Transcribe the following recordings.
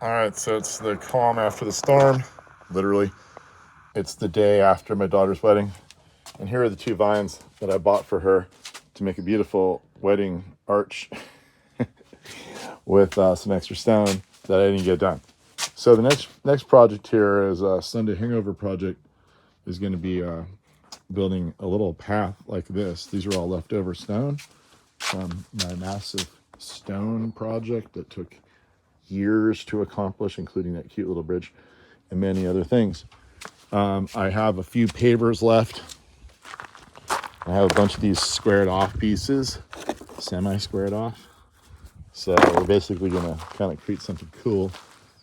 All right, so it's the calm after the storm, literally. It's the day after my daughter's wedding. And here are the two vines that I bought for her to make a beautiful wedding arch with some extra stone that I didn't get done. So the next project here is a Sunday hangover project is going to be building a little path like this. These are all leftover stone from my massive stone project that took years to accomplish, including that cute little bridge and many other things. I have a few pavers left. I have a bunch of these squared off pieces, semi-squared off. So we're basically gonna kind of create something cool.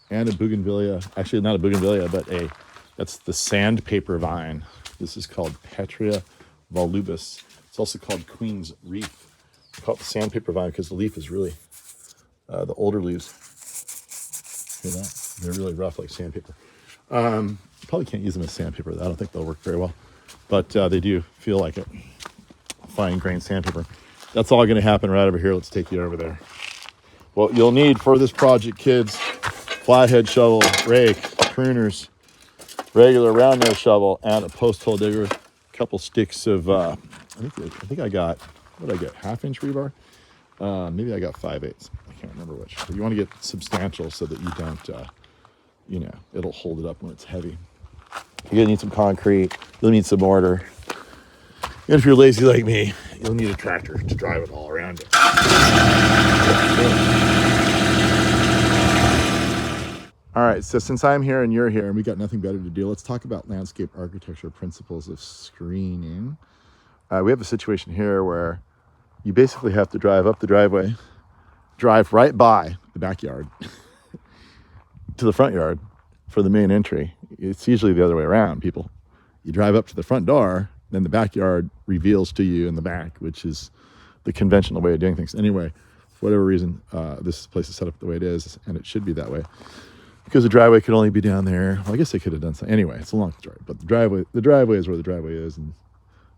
And a bougainvillea, actually not a bougainvillea, but that's the sandpaper vine. This is called Petrea volubis. It's also called Queen's Wreath. I call it the sandpaper vine because the leaf is really, the older leaves, hear that? They're really rough like sandpaper. Probably can't use them as sandpaper. I don't think they'll work very well, but they do feel like it. Fine grained sandpaper. That's all going to happen right over here. Let's take you over there. What you'll need for this project, kids: flathead shovel, rake, pruners, regular round nose shovel, and a post hole digger. A couple sticks of I think I got, what did I get? 1/2 inch rebar. Maybe I got 5/8. I can't remember which. But you want to get substantial so that you don't, it'll hold it up when it's heavy. You're gonna need some concrete. You'll need some mortar. And if you're lazy like me, you'll need a tractor to drive it all around it. All right, so since I'm here and you're here and we got nothing better to do, let's talk about landscape architecture principles of screening. We have a situation here where you basically have to drive up the driveway, drive right by the backyard to the front yard for the main entry. It's usually the other way around, people. You drive up to the front door, then the backyard reveals to you in the back, which is the conventional way of doing things. Anyway, for whatever reason, this place is set up the way it is, and it should be that way. Because the driveway could only be down there. Well, I guess they could have done something. Anyway, it's a long story. But the driveway is where the driveway is, and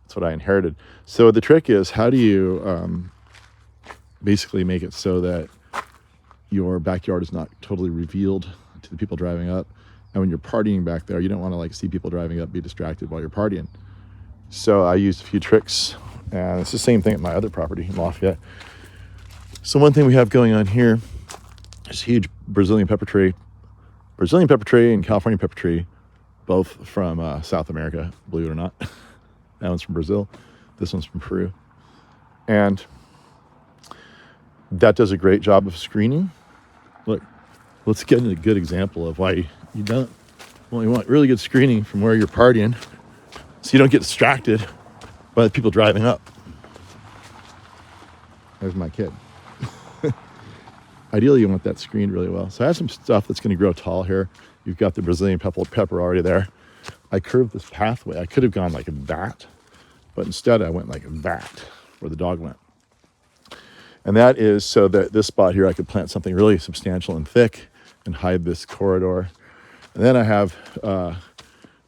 that's what I inherited. So the trick is, how do you basically make it so that your backyard is not totally revealed to the people driving up? And when you're partying back there, you don't want to see people driving up be distracted while you're partying. So I used a few tricks, and it's the same thing at my other property in Lafayette. So one thing we have going on here is a huge Brazilian pepper tree and California pepper tree, both from South America, believe it or not. That one's from Brazil. This one's from Peru. And that does a great job of screening. Look, let's get a good example of why you don't. Well, you want really good screening from where you're partying, so you don't get distracted by the people driving up. There's my kid. Ideally, you want that screened really well. So I have some stuff that's going to grow tall here. You've got the Brazilian pepper already there. I curved this pathway. I could have gone like that, but instead I went like that, where the dog went. And that is so that this spot here, I could plant something really substantial and thick and hide this corridor. And then I have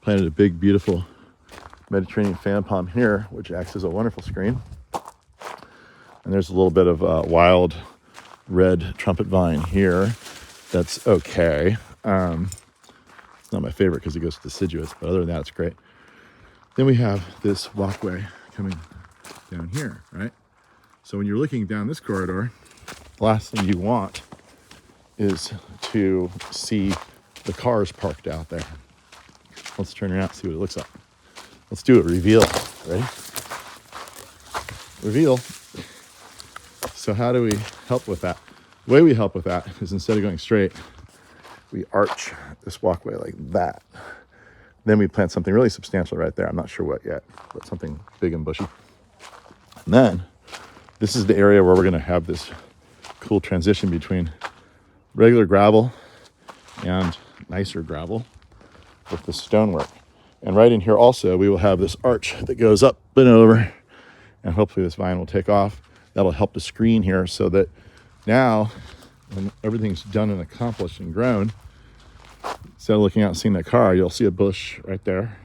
planted a big, beautiful Mediterranean fan palm here, which acts as a wonderful screen. And there's a little bit of wild red trumpet vine here. That's okay. It's not my favorite because it goes deciduous, but other than that, it's great. Then we have this walkway coming down here, right? So when you're looking down this corridor, the last thing you want is to see the cars parked out there. Let's turn around and see what it looks like. Let's do it. Reveal. Ready? Reveal. So how do we help with that? The way we help with that is, instead of going straight, we arch this walkway like that. Then we plant something really substantial right there. I'm not sure what yet, but something big and bushy. And then this is the area where we're going to have this cool transition between regular gravel and nicer gravel with the stonework. And right in here also, we will have this arch that goes up and over, and hopefully this vine will take off. That'll help to screen here, so that now when everything's done and accomplished and grown, instead of looking out and seeing that car, you'll see a bush right there.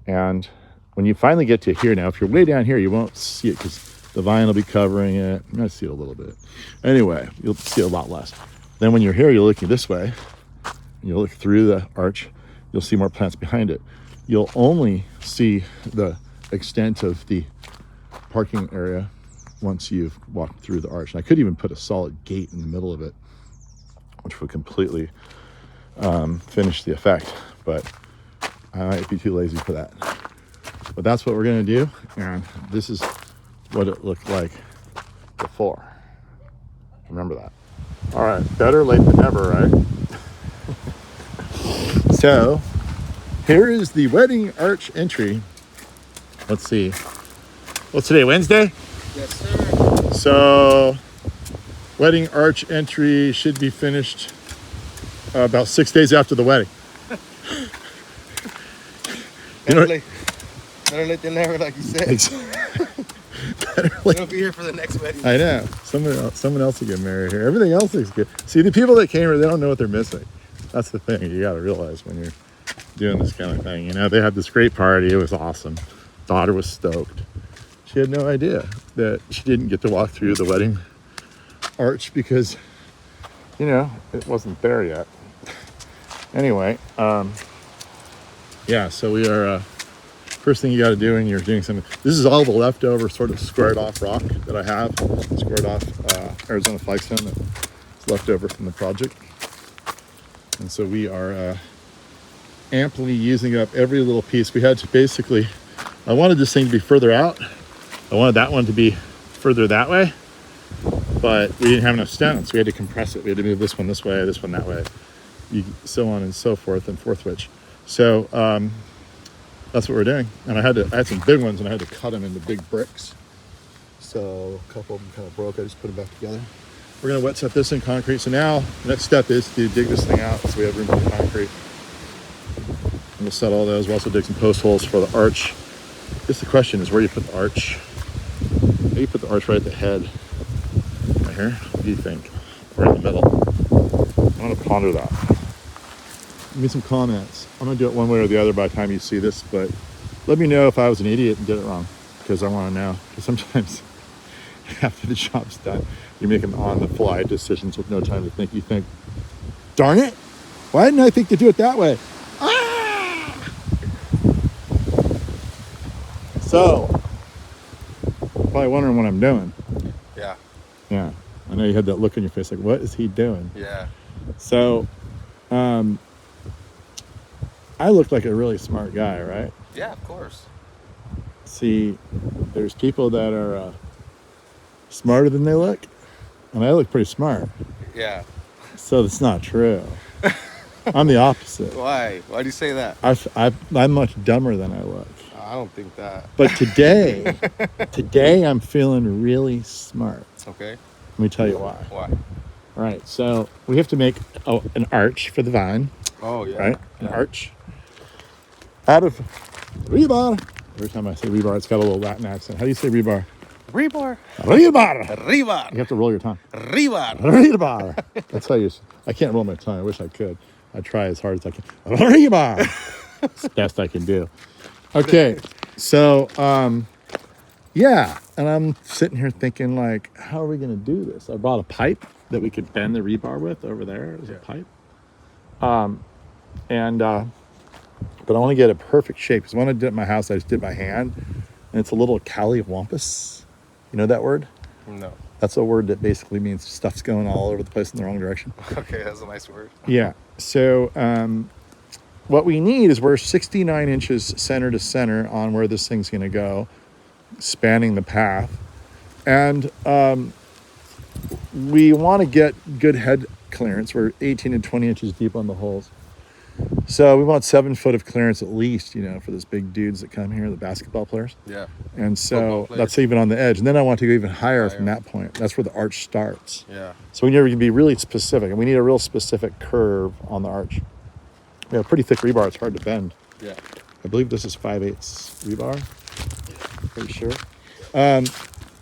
And when you finally get to here, now if you're way down here, you won't see it because the vine will be covering it. You might see it a little bit. Anyway, you'll see it a lot less. Then when you're here, you're looking this way, and you look through the arch, you'll see more plants behind it. You'll only see the extent of the parking area once you've walked through the arch. And I could even put a solid gate in the middle of it, which would completely finish the effect, but I might be too lazy for that. But that's what we're gonna do, and this is what it looked like before. Remember that. All right, better late than never, right? So here is the wedding arch entry. Let's see. What's today, Wednesday? Yes, sir. So wedding arch entry should be finished about 6 days after the wedding. Better late than never, like you said. We'll be here for the next wedding. I know. Someone else will get married here. Everything else looks good. See, the people that came here, they don't know what they're missing. That's the thing you got to realize when you're doing this kind of thing. You know, they had this great party. It was awesome. Daughter was stoked. She had no idea that she didn't get to walk through the wedding arch because, you know, it wasn't there yet. Anyway, yeah, so we are, first thing you got to do when you're doing something, this is all the leftover sort of squared off rock that I have, squared off Arizona flagstone that's left over from the project. And so we are amply using up every little piece. We had to basically, I wanted this thing to be further out. I wanted that one to be further that way, but we didn't have enough stones. We had to compress it. We had to move this one this way, this one that way, so on and so forth, and forthwith. So that's what we're doing. And I had some big ones, and I had to cut them into big bricks. So a couple of them kind of broke. I just put them back together. We're going to wet set this in concrete. So now the next step is to dig this thing out so we have room for the concrete. And we'll set all those. We'll also dig some post holes for the arch. I guess the question is where you put the arch. Maybe you put the arch right at the head. Right here. What do you think? Or in the middle? I want to ponder that. Give me some comments. I'm going to do it one way or the other by the time you see this, but let me know if I was an idiot and did it wrong, because I want to know. Because sometimes after the job's done, you're making on-the-fly decisions with no time to think. You think, darn it, why didn't I think to do it that way? Ah! So, probably wondering what I'm doing. Yeah. Yeah. I know you had that look on your face like, what is he doing? Yeah. So, I look like a really smart guy, right? Yeah, of course. See, there's people that are smarter than they look, and I look pretty smart. Yeah. So that's not true. I'm the opposite. Why? Why do you say that? I'm much dumber than I look. I don't think that. But today I'm feeling really smart. Okay. Let me tell you why. Why? All right, so we have to make an arch for the vine. Oh, yeah. Right? An arch. Out of rebar. Every time I say rebar, it's got a little Latin accent. How do you say rebar? Rebar. Rebar. Rebar. You have to roll your tongue. Rebar. Rebar. That's how you. I can't roll my tongue. I wish I could. I try as hard as I can. Rebar. It's the best I can do. Okay, so yeah, and I'm sitting here thinking like, how are we gonna do this? I brought a pipe that we could bend the rebar with over there. There's a pipe. But I want to get a perfect shape because when I did it in my house, I just did it by hand, and it's a little callywumpus. You know that word? No. That's a word that basically means stuff's going all over the place in the wrong direction. Okay, that's a nice word. Yeah. So what we need is we're 69 inches center to center on where this thing's going to go, spanning the path. And we want to get good head clearance. We're 18 and 20 inches deep on the holes. So we want 7 foot of clearance at least, you know, for those big dudes that come here, the basketball players. Yeah. And so that's even on the edge. And then I want to go even higher from that point. That's where the arch starts. Yeah. So we need to be really specific, and we need a real specific curve on the arch. We have pretty thick rebar. It's hard to bend. Yeah. I believe this is 5/8 rebar. Pretty sure.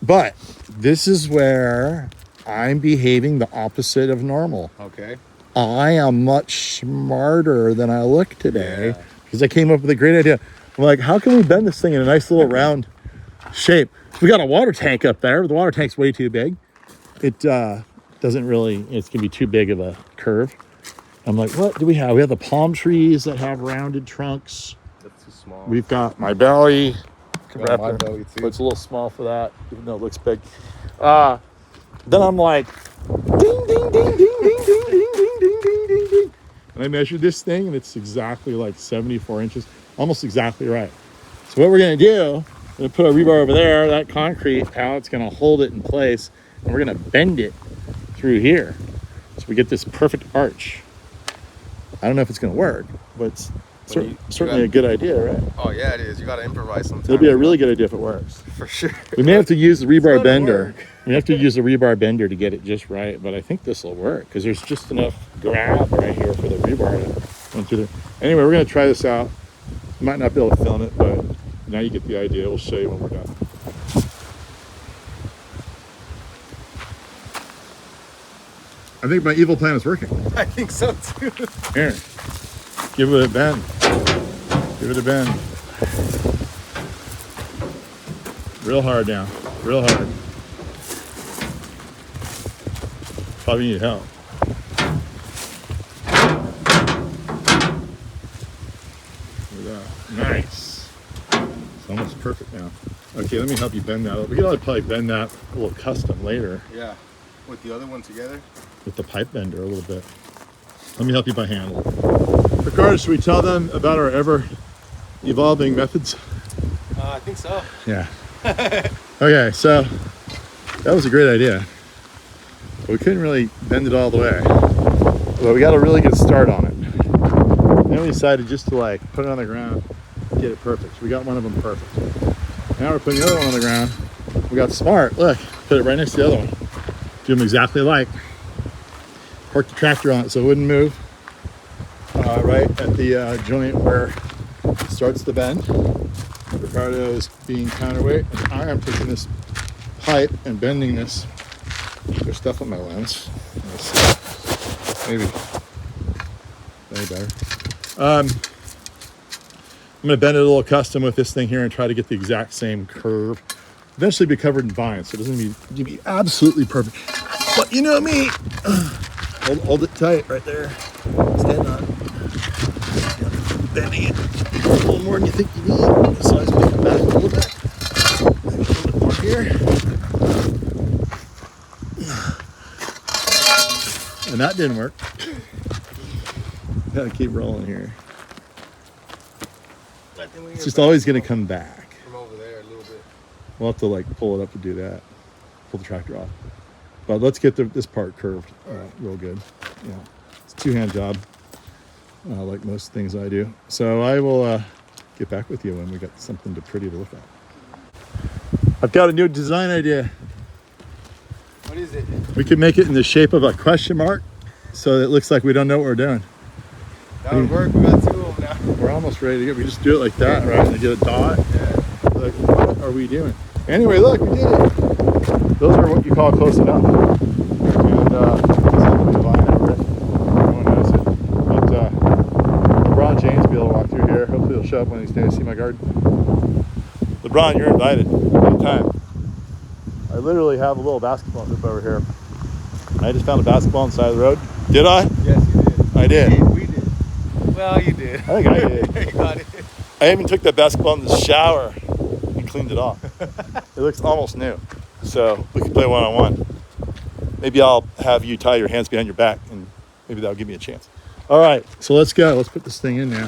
But this is where I'm behaving the opposite of normal. Okay. I am much smarter than I look today because I came up with a great idea. I'm like, how can we bend this thing in a nice little round shape? We got a water tank up there. The water tank's way too big. It doesn't really, it's gonna be too big of a curve. I'm like, what do we have? We have the palm trees that have rounded trunks. That's too small. We've got my belly. Got my belly But too. it's a little small for that, even though it looks big. Then I'm like, ding, ding, ding, ding, ding, ding, ding, ding, ding, ding, ding, ding. And I measured this thing, and it's exactly like 74 inches, almost exactly right. So what we're gonna do, we're gonna put a rebar over there, that concrete pallet's gonna hold it in place, and we're gonna bend it through here. So we get this perfect arch. I don't know if it's gonna work, but it's certainly a good idea, right? Oh yeah, it is. You gotta improvise sometimes. It'll be a really good idea if it works. For sure. We may have to use the rebar bender. Work. We have to use the rebar bender to get it just right, but I think this will work because there's just enough grab right here for the rebar to run through there. Anyway, we're gonna try this out. Might not be able to film it, but now you get the idea. We'll show you when we're done. I think my evil plan is working. I think so too. Here, give it a bend. Give it a bend. Real hard now, real hard. Probably need help. Look at that. Nice. It's almost perfect now. Okay, let me help you bend that. We can probably bend that a little custom later Yeah. With the other one together. with the pipe bender a little bit. Let me help you by hand. Ricardo, should we tell them about our ever evolving methods? I think so. Yeah. Okay, so that was a great idea. But we couldn't really bend it all the way. But we got a really good start on it. Then we decided just to like put it on the ground, get it perfect. We got one of them perfect. Now we're putting the other one on the ground. We got smart. Look, put it right next to the other one. Do them exactly alike. Park the tractor on it so it wouldn't move. Right at the joint where it starts to bend. Ricardo is being counterweight, and I am taking this pipe and bending this. There's stuff on my lens. Let's see. Maybe better. I'm going to bend it a little custom with this thing here and try to get the exact same curve. Eventually be covered in vines, so it doesn't need to be absolutely perfect. But you know me. Hold it tight right there. Stand on it. Bending it a little more than you think you need. So I just make it back a little bit. Maybe a little bit more here. And that didn't work. Gotta keep rolling here. It's just always gonna come back. From over there a little bit. We'll have to like pull it up to do that. Pull the tractor off. But let's get this part curved real good. Yeah, it's a two-hand job. Like most things I do. So I will get back with you when we got something pretty to look at. I've got a new design idea. What is it? We can make it in the shape of a question mark so that it looks like we don't know what we're doing. That would work. We got two of them now. We're almost ready to go. We just do it like that, right? And get a dot. Yeah. Like, what are we doing? Anyway, look, we did it. Those are what you call close enough. And this is the vine over it. Everyone knows it. But LeBron James will be able to walk through here. Hopefully he'll show up when he's there to see my garden. LeBron, you're invited anytime. I literally have a little basketball hoop over here. I just found a basketball on the side of the road. Did I? Yes, you did. I did. We did. Well, you did. I think I did. You got it. I even took that basketball in the shower and cleaned it off. It looks almost new. So we can play one-on-one. Maybe I'll have you tie your hands behind your back and maybe that'll give me a chance. All right, so let's go. Let's put this thing in now.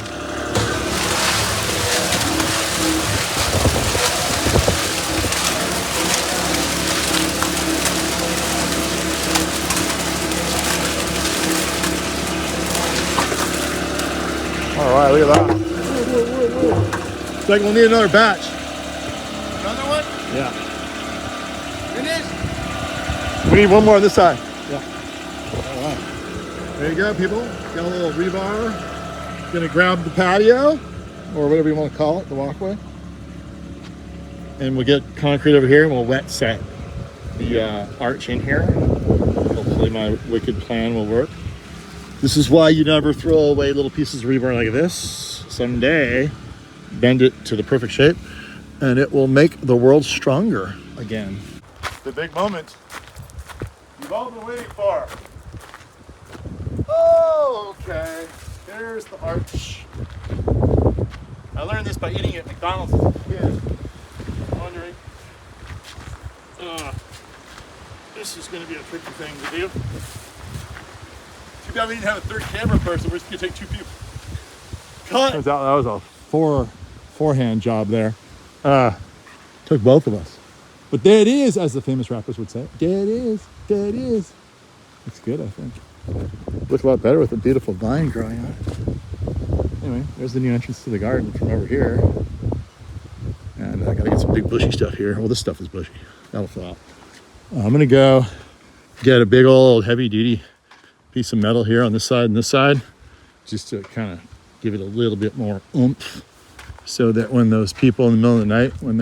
All right, look at that. Whoa. It's like we'll need another batch. Another one? Yeah. Finished? We need one more on this side. Yeah. All right. There you go, people. Got a little rebar. Gonna grab the patio, or whatever you want to call it, the walkway. And we'll get concrete over here and we'll wet set the arch in here. Hopefully my wicked plan will work. This is why you never throw away little pieces of rebar like this. Someday, bend it to the perfect shape and it will make the world stronger again. The big moment. we've all been waiting for. Oh, okay. There's the arch. I learned this by eating at McDonald's as a kid. Wondering. This is going to be a tricky thing to do. Too bad we didn't have a third camera person. We're just going to take 2 people. Cut. Turns out that was a forehand job there. Took both of us. But there it is, as the famous rappers would say. There it is. There it is. Looks good, I think. Look a lot better with a beautiful vine growing on it. Anyway, there's the new entrance to the garden from over here. And I gotta get some big bushy stuff here. Well, this stuff is bushy. That'll fill out. I'm gonna go get a big old heavy duty piece of metal here on this side and this side, just to kind of give it a little bit more oomph, so that when those people in the middle of the night, when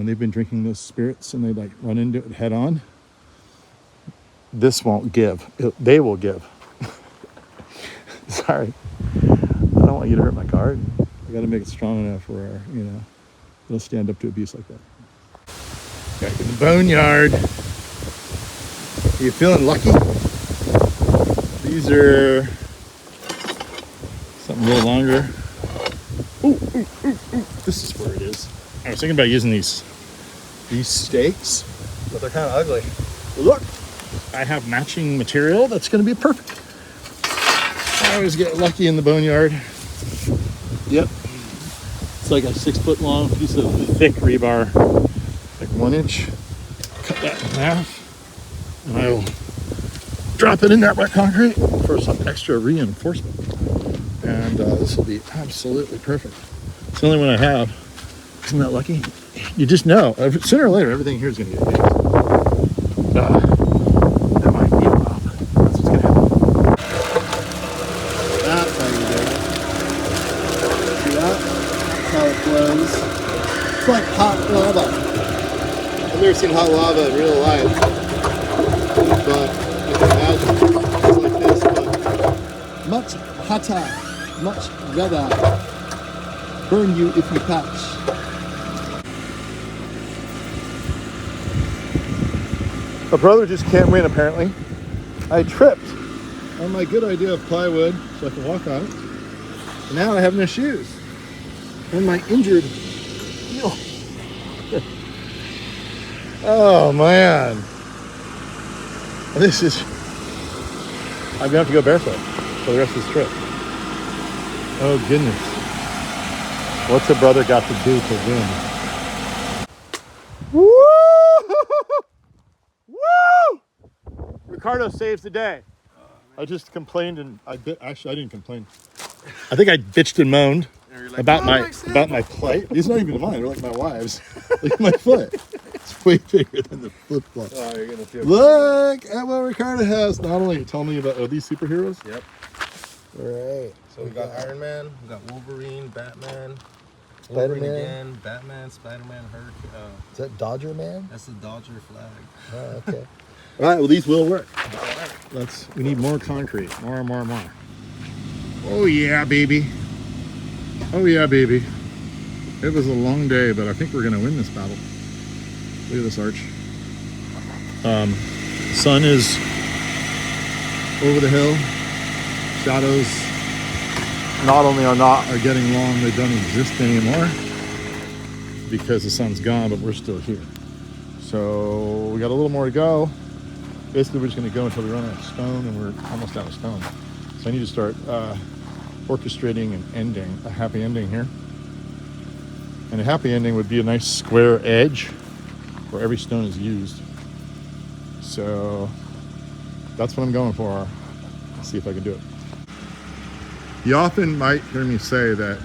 they've been drinking those spirits and they like run into it head on, this won't give. They will give. Sorry, I don't want you to hurt my garden. I got to make it strong enough where it'll stand up to abuse like that. Back in the boneyard. Are you feeling lucky? These are something a little longer. Ooh, this is where it is. I was thinking about using these stakes, but they're kind of ugly. Look, I have matching material that's going to be perfect. I always get lucky in the boneyard. Yep. It's like a 6-foot long piece of thick rebar, like 1 inch. Cut that in half, and I will drop it in that wet concrete for some extra reinforcement. And this will be absolutely perfect. It's the only one I have. Isn't that lucky? You just know. Sooner or later, everything here is going to get used. That might be a while, but that's what's going to happen. That's how you do it. See that? That's how it flows. It's like hot lava. I've never seen hot lava in real life. But I can imagine it's like this, but much hotter, much redder. Burn you if you touch. My brother just can't win, apparently. I tripped on my good idea of plywood so I can walk on it. And now I have no shoes. And my injured heel. Oh, man. This is... I'm going to have to go barefoot for the rest of this trip. Oh, goodness. What's a brother got to do to win? Woo! Woo! Ricardo saves the day. I just complained and actually I didn't complain. I think I bitched and moaned about my plight. These are not even mine, they're like my wife's. Look at my foot. It's way bigger than the flip flop. Oh, you're gonna feel Look at what Ricardo has. Not only tell me about these superheroes. Yep. All right. So we got Iron Man, we got Wolverine, Batman, Spider-Man. Wolverine again, Batman, Spider-Man, Hurricane. Is that Dodger Man? That's the Dodger flag. Oh, okay. All right, well, these will work. We need more concrete. More. Oh, yeah, baby. Oh, yeah, baby. It was a long day, but I think we're going to win this battle. Look at this arch. Sun is over the hill. Shadows not only are getting long, they don't exist anymore because the sun's gone, but we're still here. So we got a little more to go. Basically, we're just going to go until we run out of stone, and we're almost out of stone. So I need to start orchestrating and ending, a happy ending here. And a happy ending would be a nice square edge where every stone is used. So that's what I'm going for. Let's see if I can do it. You often might hear me say that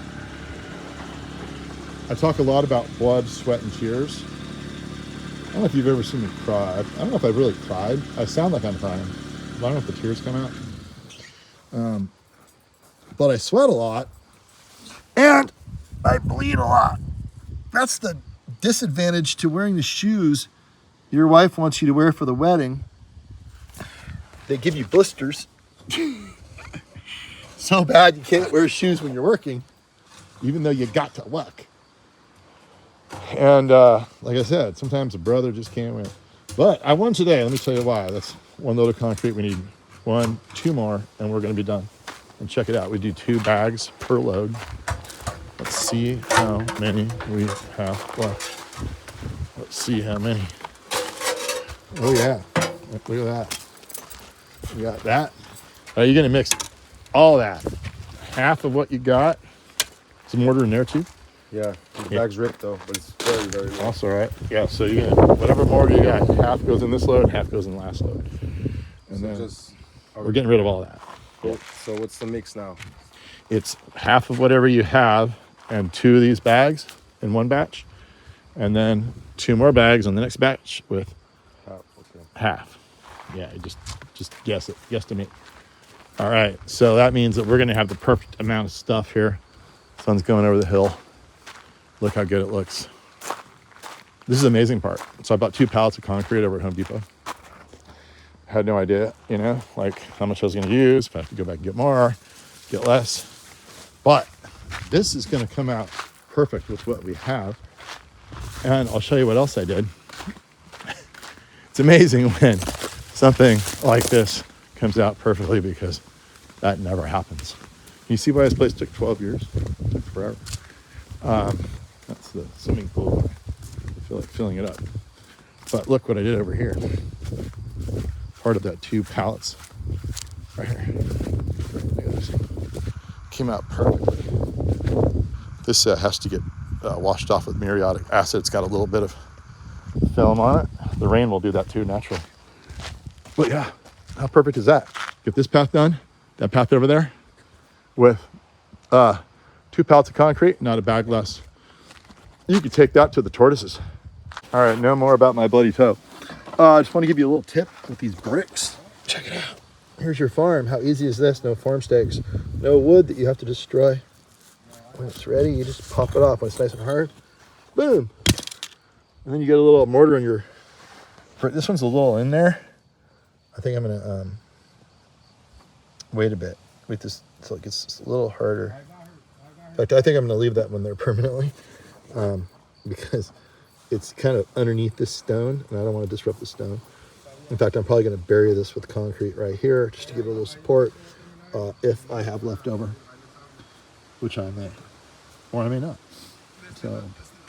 I talk a lot about blood, sweat, and tears. I don't know if you've ever seen me cry. I don't know if I've really cried. I sound like I'm crying. I don't know if the tears come out. But I sweat a lot. And I bleed a lot. That's the disadvantage to wearing the shoes your wife wants you to wear for the wedding. They give you blisters. So bad you can't wear shoes when you're working, even though you got to work. And like I said, sometimes a brother just can't win. But I won today. Let me tell you why. That's one load of concrete. We need 1, 2 more, and we're going to be done. And check it out. We do 2 bags per load. Let's see how many we have left. Let's see how many. Oh yeah, look at that. We got that. You're going to mix all that. Half of what you got. Some mortar in there too. Yeah, the bag's ripped though, but it's very, very low. Also, right? Yeah, so you're gonna, whatever mortar you got, half goes in this load and half goes in the last load. And So then just, we're getting rid of all that. cool. So what's the mix now? It's half of whatever you have and 2 of these bags in one batch. And then 2 more bags on the next batch with Okay. half. Yeah, just guess it. Guesstimate. All right, so that means that we're gonna have the perfect amount of stuff here. Sun's going over the hill. Look how good it looks. This is the amazing part. So I bought 2 pallets of concrete over at Home Depot. Had no idea, like how much I was gonna use, if I have to go back and get more, get less. But this is gonna come out perfect with what we have. And I'll show you what else I did. It's amazing when something like this comes out perfectly because that never happens. You see why this place took 12 years? It took forever. That's the swimming pool. I feel like filling it up. But look what I did over here. Part of that 2 pallets right here. Look at this. Came out perfectly. This has to get washed off with muriatic acid. It's got a little bit of film on it. The rain will do that too, naturally. But yeah, how perfect is that? Get this path done, that path over there, with 2 pallets of concrete, not a bag less. You could take that to the tortoises. All right, no more about my bloody toe. I just want to give you a little tip with these bricks. Check it out. Here's your farm. How easy is this? No farm stakes, no wood that you have to destroy. When it's ready, you just pop it off. When it's nice and hard, boom. And then you get a little mortar in your, this one's a little in there. I think I'm gonna wait a bit. Wait this so it gets a little harder. In fact, I think I'm gonna leave that one there permanently because it's kind of underneath this stone and I don't want to disrupt the stone. In fact, I'm probably gonna bury this with concrete right here just to give it a little support if I have leftover, which I may, or I may not. So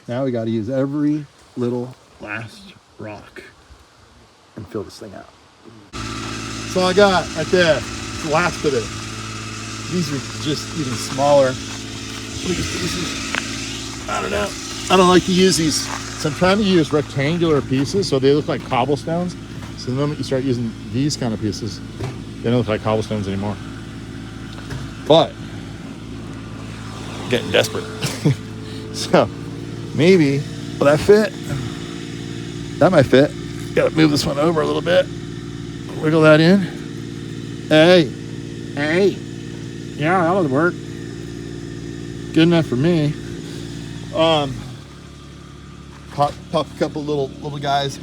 now we got to use every little last rock and fill this thing out. That's all I got right there. It's the last of it. These are just even smaller. Look at pieces. I don't know. I don't like to use these. So I'm trying to use rectangular pieces so they look like cobblestones. So the moment you start using these kind of pieces, they don't look like cobblestones anymore. But I'm getting desperate. So maybe, will that fit? That might fit. Gotta move this one over a little bit. Wiggle that in. Hey. Yeah, that'll work. Good enough for me. Pop a couple little guys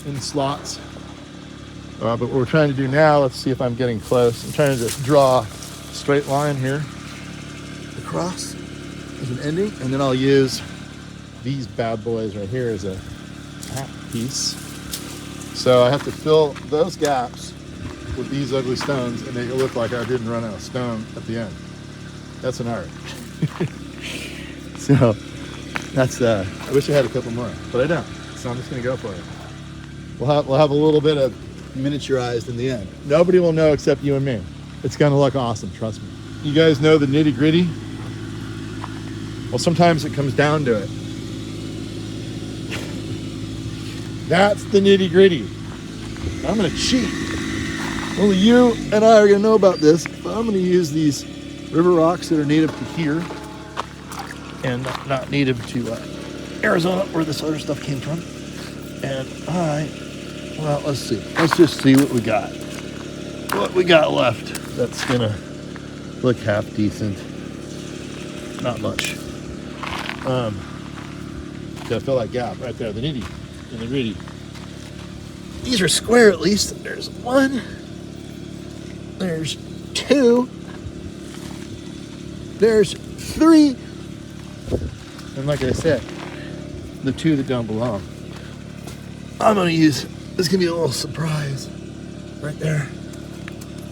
in slots. But what we're trying to do now, let's see if I'm getting close. I'm trying to draw a straight line here across as an ending, and then I'll use these bad boys right here as a hat piece. So I have to fill those gaps with these ugly stones and make it look like I didn't run out of stone at the end. That's an art. So that's, I wish I had a couple more, but I don't. So I'm just gonna go for it. We'll have a little bit of miniaturized in the end. Nobody will know except you and me. It's gonna look awesome, trust me. You guys know the nitty gritty? Well, sometimes it comes down to it. That's the nitty gritty. I'm gonna cheat. Only you and I are gonna know about this, but I'm gonna use these river rocks that are native to here and not native to Arizona, where this other stuff came from. And well, let's see. Let's just see what we got. What we got left that's gonna look half decent. Not much. Gotta fill that gap right there, the nitty and the gritty. These are square at least. There's 1. There's 2. There's 3. And like I said, the 2 that don't belong. I'm gonna use This can be a little surprise. Right there.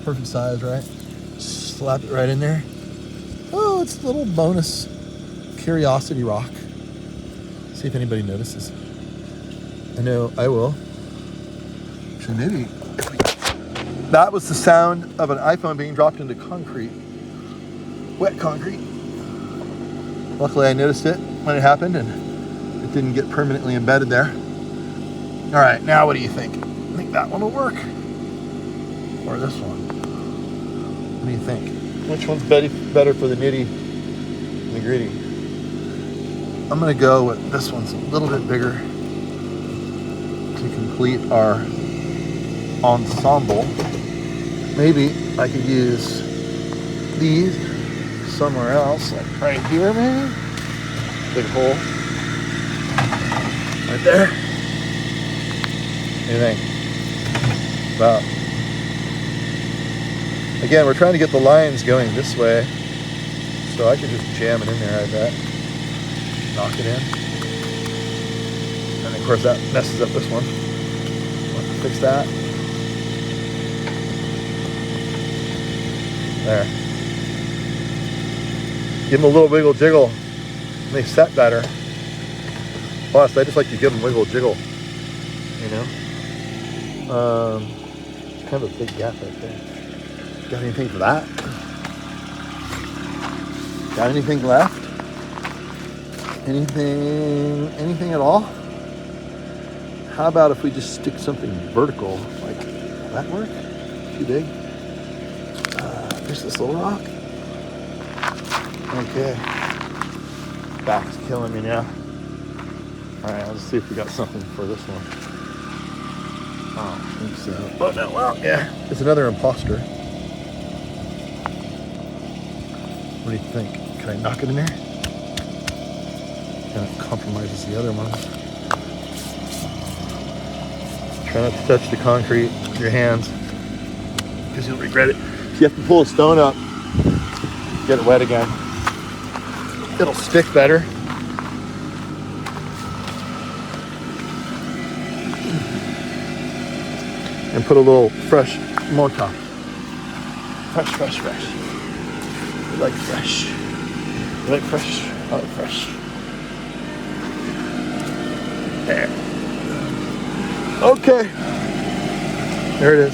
Perfect size, right? Slap it right in there. Oh, it's a little bonus curiosity rock. See if anybody notices. I know I will. Actually, maybe. That was the sound of an iPhone being dropped into concrete. Wet concrete. Luckily, I noticed it when it happened and it didn't get permanently embedded there. All right, now what do you think? I think that one will work. Or this one. What do you think? Which one's better for the nitty and the gritty? I'm gonna go with this one's a little bit bigger to complete our ensemble. Maybe I could use these somewhere else, like right here maybe? Big hole. Right there. What do you think? About. Again, we're trying to get the lines going this way, so I could just jam it in there, I bet. Knock it in. And of course that messes up this one. I'll have to fix that. There. Give them a little wiggle jiggle, and they set better. Plus, I just like to give them wiggle jiggle, you know? Kind of a big gap right there. Got anything for that? Got anything left? Anything at all? How about if we just stick something vertical? Like, will that work? Too big? There's this little rock. Okay. Back's killing me now. All right, let's see if we got something for this one. Oh, I think so. Oh, no, well, yeah. It's another imposter. What do you think? Can I knock it in there? Kind of compromises the other ones. Try not to touch the concrete with your hands, because you'll regret it. You have to pull a stone up, get it wet again. It'll stick better. And put a little fresh mortar. Fresh. You like fresh. You like fresh? I like fresh. There. Okay. There it is.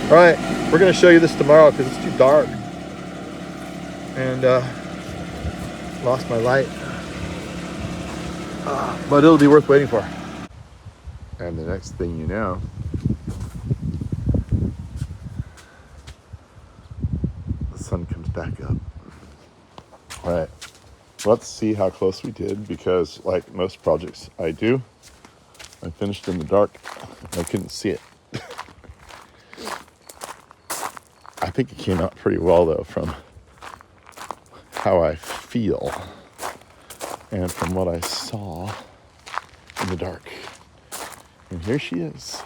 All right, we're gonna show you this tomorrow because it's too dark. And lost my light. But it'll be worth waiting for. And the next thing you know, the sun comes back up. All right, let's see how close we did, because like most projects I do, I finished in the dark. I couldn't see it. I think it came out pretty well though, from how I feel and from what I saw in the dark. And here she is.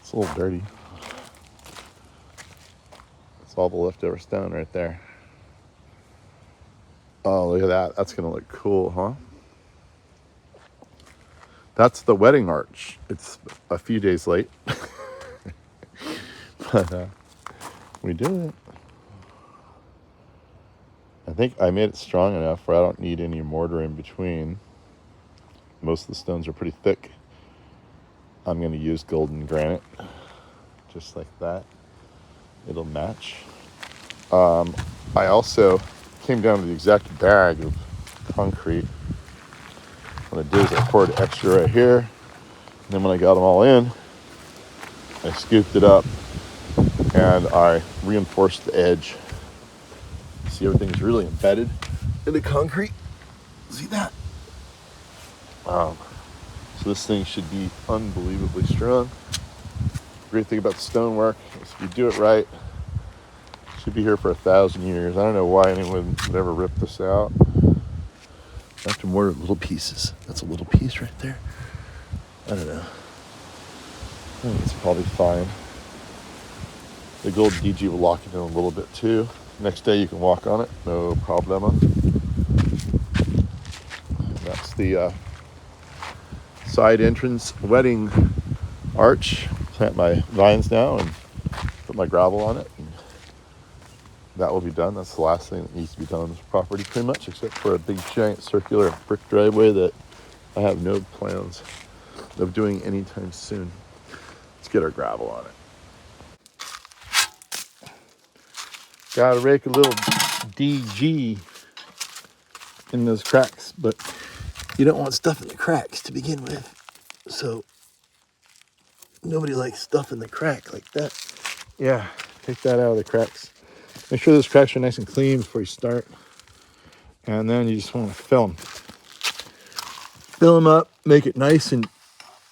It's a little dirty. It's all the leftover stone right there. Oh, look at that. That's gonna look cool, huh? That's the wedding arch. It's a few days late. But we did it. I think I made it strong enough where I don't need any mortar in between. Most of the stones are pretty thick. I'm going to use golden granite, just like that. It'll match. I also came down to the exact bag of concrete. What I did is I poured extra right here. And then when I got them all in, I scooped it up and I reinforced the edge. See, everything's really embedded in the concrete. See that? So this thing should be unbelievably strong. Great thing about the stonework is if you do it right, it should be here for 1,000 years. I don't know why anyone would ever rip this out. I have to mortar little pieces. That's a little piece right there. I don't know. I think it's probably fine. The gold DG will lock it in a little bit too. Next day you can walk on it, no problema. That's the side entrance wedding arch. Plant my vines now and put my gravel on it. And that will be done. That's the last thing that needs to be done on this property pretty much, except for a big giant circular brick driveway that I have no plans of doing anytime soon. Let's get our gravel on it. Gotta rake a little DG in those cracks, but you don't want stuff in the cracks to begin with. So nobody likes stuff in the crack like that. Yeah, take that out of the cracks. Make sure those cracks are nice and clean before you start. And then you just want to fill them. Fill them up, make it nice and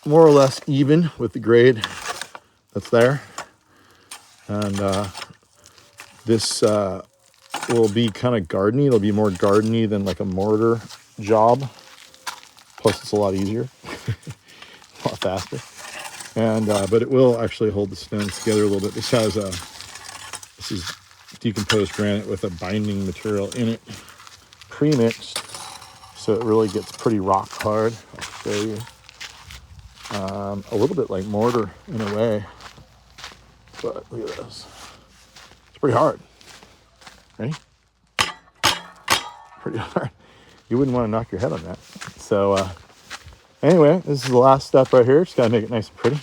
more or less even with the grade that's there. And this will be kind of gardeny. It'll be more gardeny than like a mortar job. Plus it's a lot easier, a lot faster. And but it will actually hold the stones together a little bit. This is decomposed granite with a binding material in it, pre-mixed, so it really gets pretty rock hard. I'll show you. A little bit like mortar in a way, but look at this. It's pretty hard. Ready? Pretty hard. You wouldn't want to knock your head on that. So anyway, this is the last step right here. Just gotta make it nice and pretty.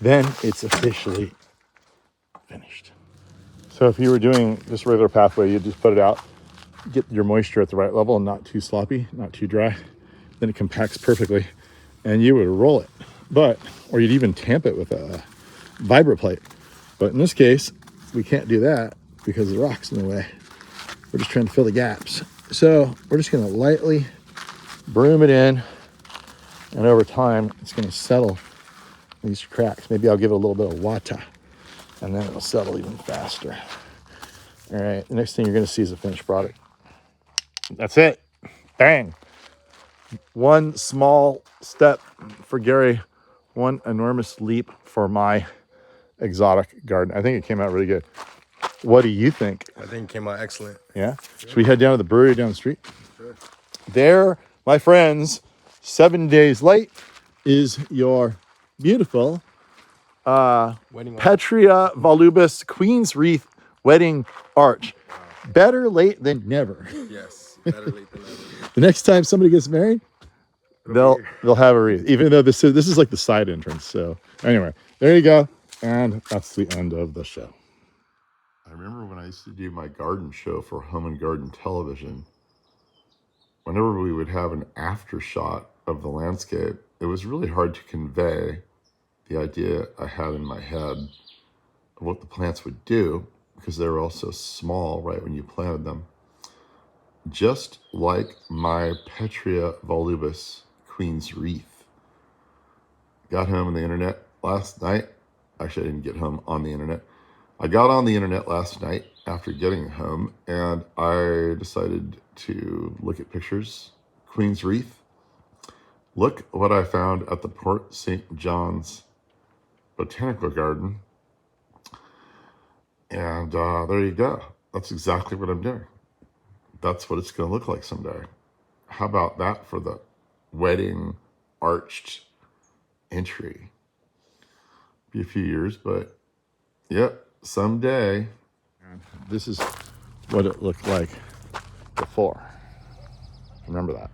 Then it's officially finished. So if you were doing just a regular pathway, you'd just put it out, get your moisture at the right level and not too sloppy, not too dry. Then it compacts perfectly and you would roll it. Or you'd even tamp it with a vibroplate. But in this case, we can't do that because the rock's in the way. We're just trying to fill the gaps. So we're just gonna lightly broom it in, and over time, it's gonna settle these cracks. Maybe I'll give it a little bit of water, and then it'll settle even faster. All right, the next thing you're gonna see is a finished product. That's it, bang. One small step for Gary, one enormous leap for my exotic garden. I think it came out really good. What do you think? I think it came out excellent. Yeah? Should we head down to the brewery down the street? Sure. There, my friends, 7 days late is your beautiful Petrea volubis Queen's Wreath wedding arch. Better late than never. Yes, better late than never. The next time somebody gets married, they'll have a wreath, even though this is like the side entrance. So anyway, there you go. And that's the end of the show. I remember when I used to do my garden show for Home and Garden Television, whenever we would have an after shot of the landscape, it was really hard to convey the idea I had in my head of what the plants would do because they were all so small right when you planted them. Just like my Petrea volubis Queen's Wreath. Got home on the internet last night. Actually, I didn't get home on the internet. I got on the internet last night after getting home, and I decided to look at pictures. Queen's Wreath. Look what I found at the Port St. John's Botanical Garden. And there you go. That's exactly what I'm doing. That's what it's going to look like someday. How about that for the wedding arched entry? Be a few years, but yep, someday. This is what it looked like before. Remember that.